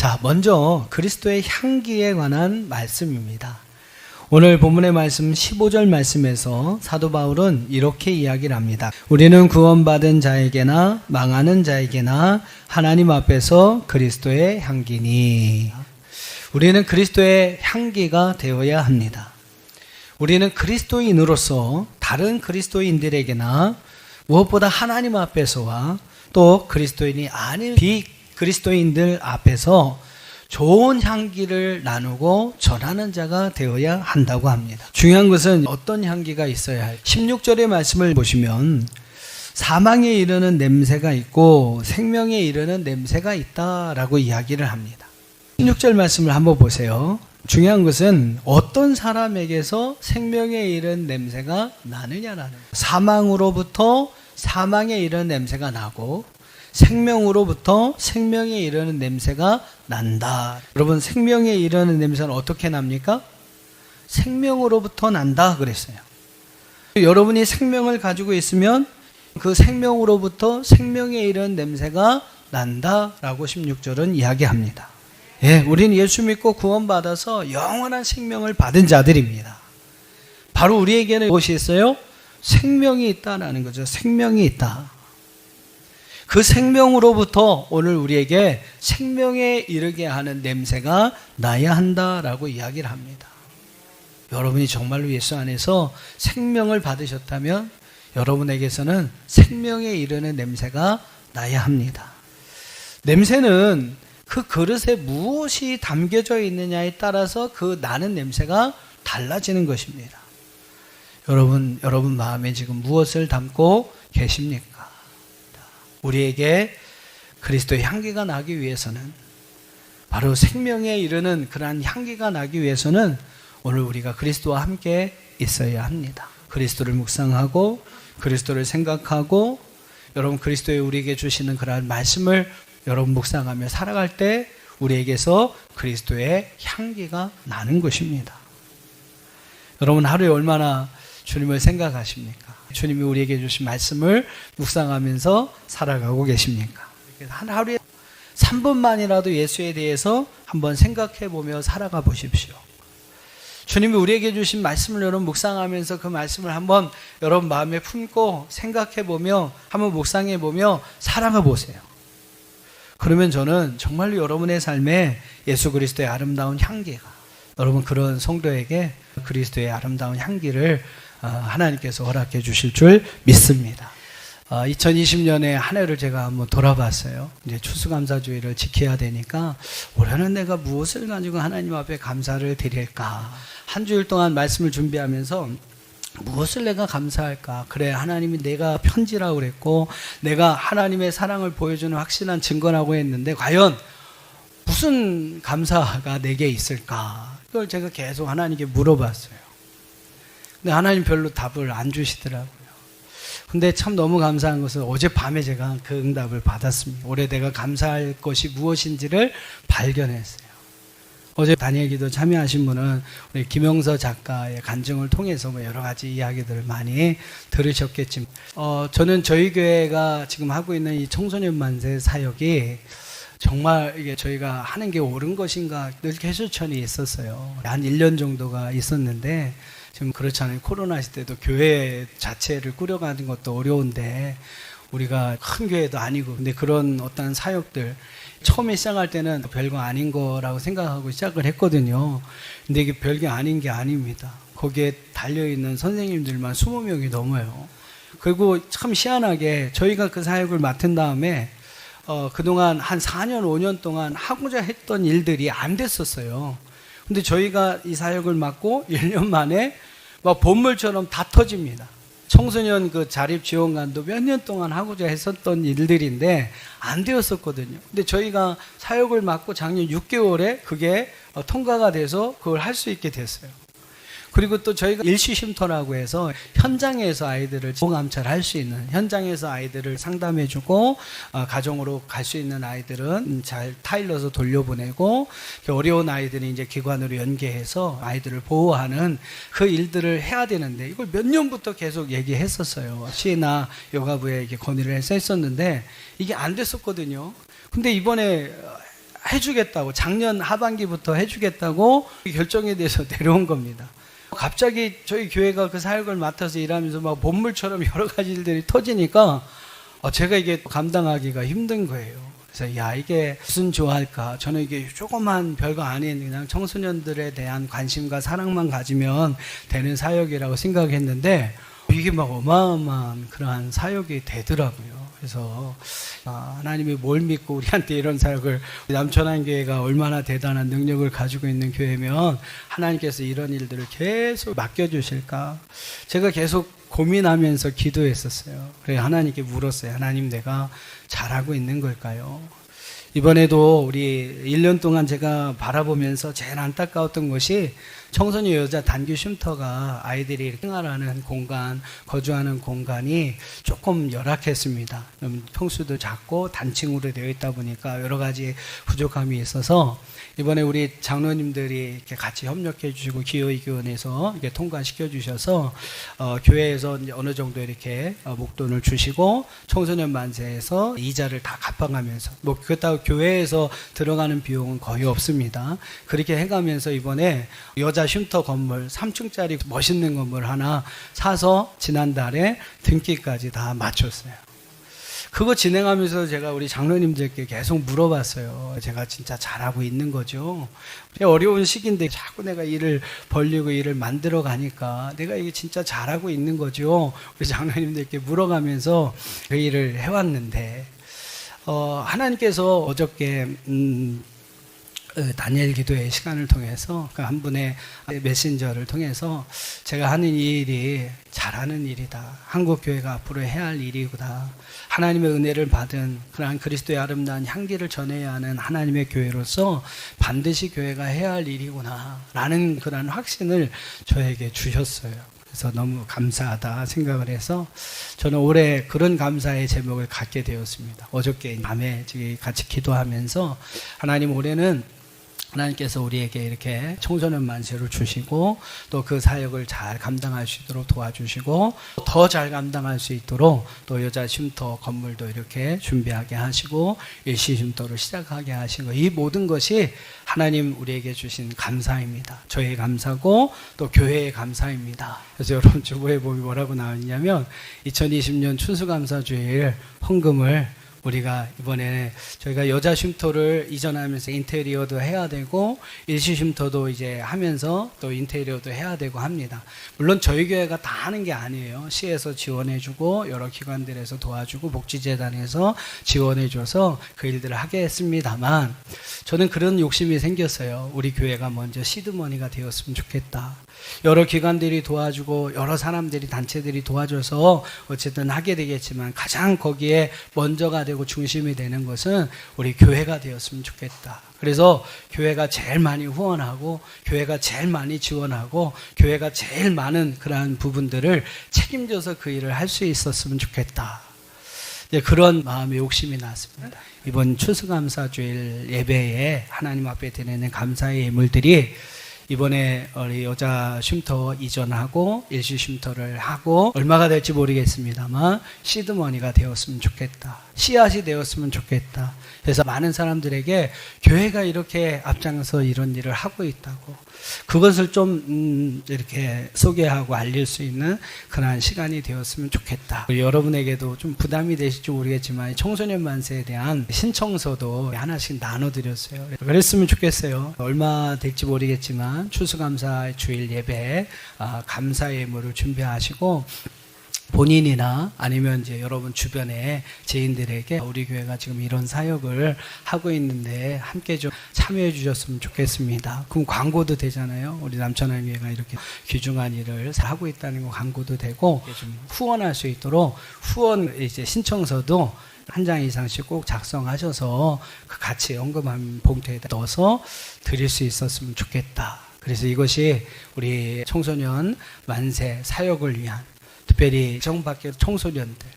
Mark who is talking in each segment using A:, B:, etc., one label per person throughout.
A: 자, 먼저 그리스도의 향기에 관한 말씀입니다. 오늘 본문의 말씀 15절 말씀에서 사도 바울은 이렇게 이야기를 합니다. 우리는 구원받은 자에게나 망하는 자에게나 하나님 앞에서 그리스도의 향기니. 우리는 그리스도의 향기가 되어야 합니다. 우리는 그리스도인으로서 다른 그리스도인들에게나 무엇보다 하나님 앞에서와 또 그리스도인이 아닌 비그리스도인들 앞에서 좋은 향기를 나누고 전하는 자가 되어야 한다고 합니다. 중요한 것은 어떤 향기가 있어야 할까? 16절의 말씀을 보시면 사망에 이르는 냄새가 있고 생명에 이르는 냄새가 있다라고 이야기를 합니다. 16절 말씀을 한번 보세요. 중요한 것은 어떤 사람에게서 생명에 이른 냄새가 나느냐라는 거예요. 사망으로부터 사망에 이르는 냄새가 나고 생명으로부터 생명에 이르는 냄새가 난다. 여러분, 생명에 이르는 냄새는 어떻게 납니까? 생명으로부터 난다 그랬어요. 여러분이 생명을 가지고 있으면 그 생명으로부터 생명에 이르는 냄새가 난다라고 16절은 이야기합니다. 예, 우리는 예수 믿고 구원받아서 영원한 생명을 받은 자들입니다. 바로 우리에게는 무엇이 있어요? 생명이 있다라는 거죠. 생명이 있다. 그 생명으로부터 오늘 우리에게 생명에 이르게 하는 냄새가 나야 한다라고 이야기를 합니다. 여러분이 정말로 예수 안에서 생명을 받으셨다면 여러분에게서는 생명에 이르는 냄새가 나야 합니다. 냄새는 그 그릇에 무엇이 담겨져 있느냐에 따라서 그 나는 냄새가 달라지는 것입니다. 여러분 마음에 지금 무엇을 담고 계십니까? 우리에게 그리스도의 향기가 나기 위해서는, 바로 생명에 이르는 그러한 향기가 나기 위해서는 오늘 우리가 그리스도와 함께 있어야 합니다. 그리스도를 묵상하고 그리스도를 생각하고 여러분 그리스도의 우리에게 주시는 그러한 말씀을 여러분 묵상하며 살아갈 때 우리에게서 그리스도의 향기가 나는 것입니다. 여러분 하루에 얼마나 주님을 생각하십니까? 주님이 우리에게 주신 말씀을 묵상하면서 살아가고 계십니까? 하루에 3분만이라도 예수에 대해서 한번 생각해 보며 살아가 보십시오. 주님이 우리에게 주신 말씀을 여러분 묵상하면서 그 말씀을 한번 여러분 마음에 품고 생각해 보며 한번 묵상해 보며 살아가 보세요. 그러면 저는 정말로 여러분의 삶에 예수 그리스도의 아름다운 향기가, 여러분 그런 성도에게 그리스도의 아름다운 향기를 하나님께서 허락해 주실 줄 믿습니다. 2020년에 한 해를 제가 한번 돌아봤어요. 이제 추수감사주의를 지켜야 되니까 올해는 내가 무엇을 가지고 하나님 앞에 감사를 드릴까? 한 주일 동안 말씀을 준비하면서 무엇을 내가 감사할까? 그래, 하나님이 내가 편지라고 그랬고 내가 하나님의 사랑을 보여주는 확실한 증거라고 했는데 과연 무슨 감사가 내게 있을까? 이걸 제가 계속 하나님께 물어봤어요. 근데 하나님 별로 답을 안 주시더라고요. 근데 참 너무 감사한 것은 어젯밤에 제가 그 응답을 받았습니다. 올해 내가 감사할 것이 무엇인지를 발견했어요. 어제 다니엘기도 참여하신 분은 우리 김영서 작가의 간증을 통해서 여러 가지 이야기들을 많이 들으셨겠지만 저는 저희 교회가 지금 하고 있는 이 청소년 만세 사역이 정말 이게 저희가 하는 게 옳은 것인가 늘 개수천이 있었어요. 한 1년 정도가 있었는데 지금 그렇잖아요. 코로나 시대도 교회 자체를 꾸려가는 것도 어려운데 우리가 큰 교회도 아니고 근데 그런 어떤 사역들 처음에 시작할 때는 별거 아닌 거라고 생각하고 시작을 했거든요. 근데 이게 별게 아닌 게 아닙니다. 거기에 달려있는 선생님들만 20명이 넘어요. 그리고 참 희한하게 저희가 그 사역을 맡은 다음에 그동안 한 4년, 5년 동안 하고자 했던 일들이 안 됐었어요. 근데 저희가 이 사역을 맡고 1년 만에 막 본물처럼 다 터집니다. 청소년 그 자립지원관도 몇 년 동안 하고자 했었던 일들인데 안 되었었거든요. 근데 저희가 사역을 맡고 작년 6개월에 그게 통과가 돼서 그걸 할 수 있게 됐어요. 그리고 또 저희가 일시쉼터라고 해서 현장에서 아이들을 보호감찰할 수 있는, 현장에서 아이들을 상담해주고 가정으로 갈 수 있는 아이들은 잘 타일러서 돌려보내고 어려운 아이들이 이제 기관으로 연계해서 아이들을 보호하는 그 일들을 해야 되는데 이걸 몇 년부터 계속 얘기했었어요. 시나 요가부에 이렇게 건의를 해서 했었는데 이게 안 됐었거든요. 근데 이번에 해주겠다고, 작년 하반기부터 해주겠다고 결정에 대해서 내려온 겁니다. 갑자기 저희 교회가 그 사역을 맡아서 일하면서 막 본물처럼 여러 가지 일들이 터지니까 제가 이게 감당하기가 힘든 거예요. 그래서 야, 이게 무슨 좋아할까? 저는 이게 조그만 별거 아닌 그냥 청소년들에 대한 관심과 사랑만 가지면 되는 사역이라고 생각했는데 이게 막 어마어마한 그러한 사역이 되더라고요. 그래서 하나님이 뭘 믿고 우리한테 이런 사역을, 남천안교회가 얼마나 대단한 능력을 가지고 있는 교회면 하나님께서 이런 일들을 계속 맡겨주실까? 제가 계속 고민하면서 기도했었어요. 그래서 하나님께 물었어요. 하나님, 내가 잘하고 있는 걸까요? 이번에도 우리 1년 동안 제가 바라보면서 제일 안타까웠던 것이 청소년 여자 단기 쉼터가 아이들이 생활하는 공간, 거주하는 공간이 조금 열악했습니다. 평수도 작고 단층으로 되어 있다 보니까 여러 가지 부족함이 있어서 이번에 우리 장로님들이 이렇게 같이 협력해 주시고 기여의견에서 이렇게 통과시켜 주셔서 교회에서 이제 어느 정도 이렇게 목돈을 주시고 청소년 만세에서 이자를 다 갚아가면서, 뭐 그렇다고 교회에서 들어가는 비용은 거의 없습니다. 그렇게 해가면서 이번에 여자 쉼터 건물 3층짜리 멋있는 건물 하나 사서 지난달에 등기까지 다 마쳤어요. 그거 진행하면서 제가 우리 장로님들께 계속 물어봤어요. 제가 진짜 잘하고 있는 거죠? 어려운 시기인데 자꾸 내가 일을 벌리고 일을 만들어 가니까 내가 이게 진짜 잘하고 있는 거죠? 우리 장로님들께 물어가면서 그 일을 해왔는데 하나님께서 어저께 다니엘 기도의 시간을 통해서 그 한 분의 메신저를 통해서 제가 하는 이 일이 잘하는 일이다. 한국 교회가 앞으로 해야 할 일이구나. 하나님의 은혜를 받은 그러한 그리스도의 아름다운 향기를 전해야 하는 하나님의 교회로서 반드시 교회가 해야 할 일이구나 라는 그런 확신을 저에게 주셨어요. 그래서 너무 감사하다 생각을 해서 저는 올해 그런 감사의 제목을 갖게 되었습니다. 어저께 밤에 같이 기도하면서 하나님, 올해는 하나님께서 우리에게 이렇게 청소년 만세를 주시고 또 그 사역을 잘 감당할 수 있도록 도와주시고 더 잘 감당할 수 있도록 또 여자 쉼터 건물도 이렇게 준비하게 하시고 일시 쉼터를 시작하게 하시고, 이 모든 것이 하나님 우리에게 주신 감사입니다. 저의 감사고 또 교회의 감사입니다. 그래서 여러분 주보에 보면 뭐라고 나왔냐면 2020년 추수감사주일 헌금을 우리가 이번에 저희가 여자 쉼터를 이전하면서 인테리어도 해야 되고 일시 쉼터도 이제 하면서 또 인테리어도 해야 되고 합니다. 물론 저희 교회가 다 하는 게 아니에요. 시에서 지원해주고 여러 기관들에서 도와주고 복지재단에서 지원해줘서 그 일들을 하게 했습니다만 저는 그런 욕심이 생겼어요. 우리 교회가 먼저 시드머니가 되었으면 좋겠다. 여러 기관들이 도와주고 여러 사람들이, 단체들이 도와줘서 어쨌든 하게 되겠지만 가장 거기에 먼저가 되고 중심이 되는 것은 우리 교회가 되었으면 좋겠다. 그래서 교회가 제일 많이 후원하고 교회가 제일 많이 지원하고 교회가 제일 많은 그러한 부분들을 책임져서 그 일을 할 수 있었으면 좋겠다. 그런 마음의 욕심이 났습니다. 이번 추수감사주일 예배에 하나님 앞에 드리는 감사의 예물들이 이번에 우리 여자 쉼터 이전하고 일시 쉼터를 하고 얼마가 될지 모르겠습니다만 시드머니가 되었으면 좋겠다. 씨앗이 되었으면 좋겠다. 그래서 많은 사람들에게 교회가 이렇게 앞장서 이런 일을 하고 있다고, 그것을 좀 이렇게 소개하고 알릴 수 있는 그런 시간이 되었으면 좋겠다. 여러분에게도 좀 부담이 되실지 모르겠지만 청소년 만세에 대한 신청서도 하나씩 나눠드렸어요. 그랬으면 좋겠어요. 얼마 될지 모르겠지만 추수감사 주일 예배에 감사 예물을 준비하시고 본인이나 아니면 이제 여러분 주변에 지인들에게 우리 교회가 지금 이런 사역을 하고 있는데 함께 좀 참여해 주셨으면 좋겠습니다. 그럼 광고도 되잖아요. 우리 남천안교회가 이렇게 귀중한 일을 하고 있다는 거 광고도 되고, 좀 후원할 수 있도록 후원 이제 신청서도 한 장 이상씩 꼭 작성하셔서 그 같이 헌금한 봉투에다 넣어서 드릴 수 있었으면 좋겠다. 그래서 이것이 우리 청소년 만세 사역을 위한, 특별히 정밖의 청소년들,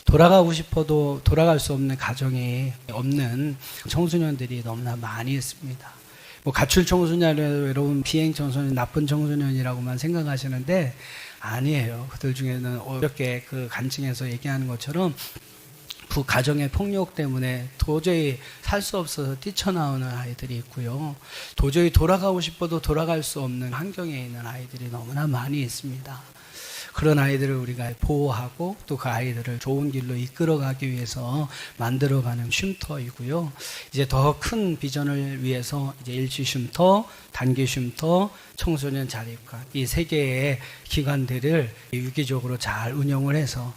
A: 돌아가고 싶어도 돌아갈 수 없는 가정이 없는 청소년들이 너무나 많이 있습니다. 뭐 가출 청소년이라도 외로운 비행 청소년, 나쁜 청소년이라고만 생각하시는데 아니에요. 그들 중에는 어렵게 그 간증에서 얘기하는 것처럼 그 가정의 폭력 때문에 도저히 살 수 없어서 뛰쳐나오는 아이들이 있고요. 도저히 돌아가고 싶어도 돌아갈 수 없는 환경에 있는 아이들이 너무나 많이 있습니다. 그런 아이들을 우리가 보호하고 또 그 아이들을 좋은 길로 이끌어가기 위해서 만들어가는 쉼터이고요. 이제 더 큰 비전을 위해서 이제 일시 쉼터, 단기 쉼터, 청소년 자립관 이 세 개의 기관들을 유기적으로 잘 운영을 해서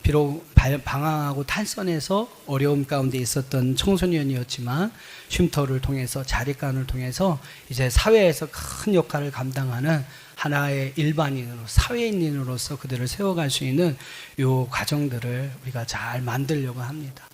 A: 비록 방황하고 탈선해서 어려움 가운데 있었던 청소년이었지만 쉼터를 통해서 자립관을 통해서 이제 사회에서 큰 역할을 감당하는 하나의 일반인으로 사회인으로서 그들을 세워갈 수 있는 요 과정들을 우리가 잘 만들려고 합니다.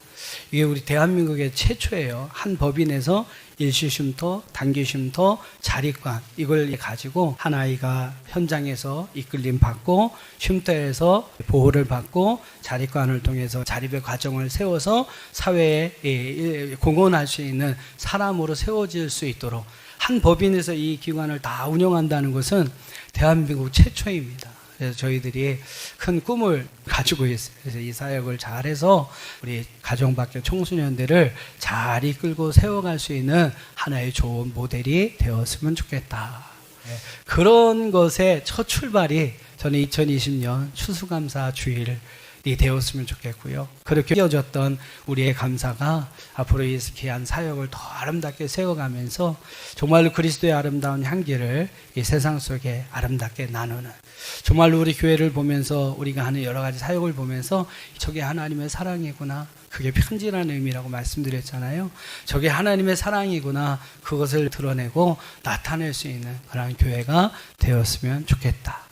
A: 이게 우리 대한민국의 최초예요. 한 법인에서 일시 쉼터, 단기 쉼터, 자립관 이걸 가지고 한 아이가 현장에서 이끌림 받고 쉼터에서 보호를 받고 자립관을 통해서 자립의 과정을 세워서 사회에 공헌할 수 있는 사람으로 세워질 수 있도록 한 법인에서 이 기관을 다 운영한다는 것은 대한민국 최초입니다. 그래서 저희들이 큰 꿈을 가지고 있어요. 그래서 이 사역을 잘해서 우리 가정 밖의 청소년들을 잘 이끌고 세워갈 수 있는 하나의 좋은 모델이 되었으면 좋겠다. 그런 것의 첫 출발이 저는 2020년 추수감사 주일이 되었으면 좋겠고요. 그렇게 이어졌던 우리의 감사가 앞으로 이 귀한 사역을 더 아름답게 세워가면서 정말로 그리스도의 아름다운 향기를 이 세상 속에 아름답게 나누는, 정말로 우리 교회를 보면서 우리가 하는 여러 가지 사역을 보면서 저게 하나님의 사랑이구나, 그게 편지라는 의미라고 말씀드렸잖아요. 저게 하나님의 사랑이구나, 그것을 드러내고 나타낼 수 있는 그런 교회가 되었으면 좋겠다.